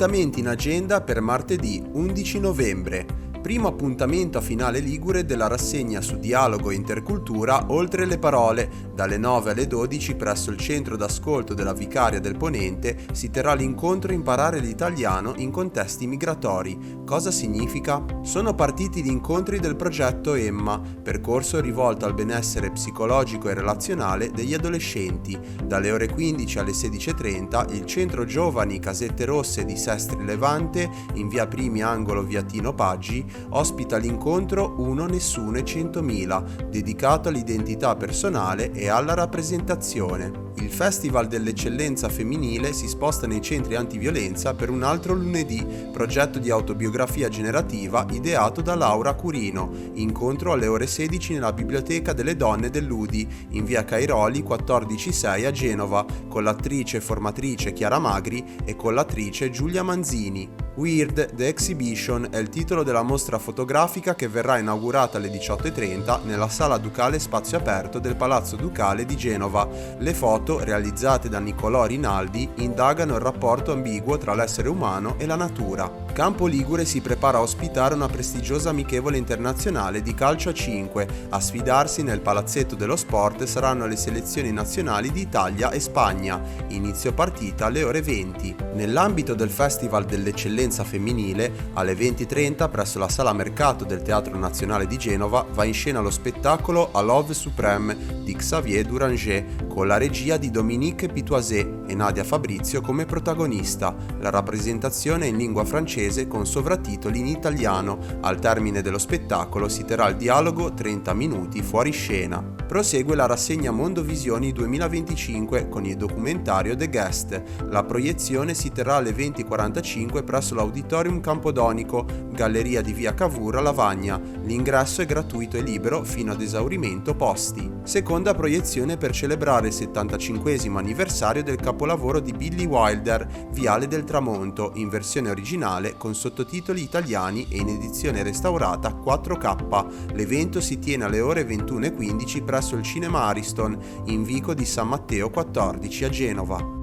Appuntamenti in agenda per martedì 11 novembre. Primo appuntamento a Finale Ligure della rassegna su dialogo e intercultura Oltre le parole. Dalle 9 alle 12 presso il centro d'ascolto della Vicaria del Ponente si terrà l'incontro Imparare l'italiano in contesti migratori. Cosa significa? Sono partiti gli incontri del progetto Emma, percorso rivolto al benessere psicologico e relazionale degli adolescenti. Dalle ore 15 alle 16:30 il centro giovani Casette Rosse di Sestri Levante, in via Primi angolo via Tino Paggi, ospita l'incontro Uno Nessuno e 100.000, dedicato all'identità personale e alla rappresentazione. Il Festival dell'Eccellenza Femminile si sposta nei centri antiviolenza per un altro lunedì, progetto di autobiografia generativa ideato da Laura Curino. Incontro alle ore 16 nella Biblioteca delle Donne dell'Udi, in via Cairoli 14/6 a Genova, con l'attrice e formatrice Chiara Magri e con l'attrice Giulia Manzini. Weird The Exhibition è il titolo della mostra fotografica che verrà inaugurata alle 18:30 nella Sala Ducale Spazio Aperto del Palazzo Ducale di Genova. Le foto, realizzate da Niccolò Rinaldi, indagano il rapporto ambiguo tra l'essere umano e la natura. Campo Ligure si prepara a ospitare una prestigiosa amichevole internazionale di calcio a 5. A sfidarsi nel Palazzetto dello Sport saranno le selezioni nazionali di Italia e Spagna. Inizio partita alle ore 20. Nell'ambito del Festival dell'Eccellenza Femminile, alle 20:30 presso la Sala Mercato del Teatro Nazionale di Genova va in scena lo spettacolo A Love Supreme di Xavier Duranger, con la regia di Dominique Pitoisé e Nadia Fabrizio come protagonista. La rappresentazione è in lingua francese con sovratitoli in italiano. Al termine dello spettacolo si terrà il dialogo 30 minuti fuori scena. Prosegue la rassegna Mondovisioni 2025 con il documentario The Guest. La proiezione si terrà alle 20:45 presso l'Auditorium Campodonico, galleria di via Cavour a Lavagna. L'ingresso è gratuito e libero fino ad esaurimento posti. Seconda proiezione per celebrare il 75esimo anniversario del capolavoro di Billy Wilder, Viale del Tramonto, in versione originale con sottotitoli italiani e in edizione restaurata 4K. L'evento si tiene alle ore 21:15 presso il Cinema Ariston, in Vico di San Matteo 14 a Genova.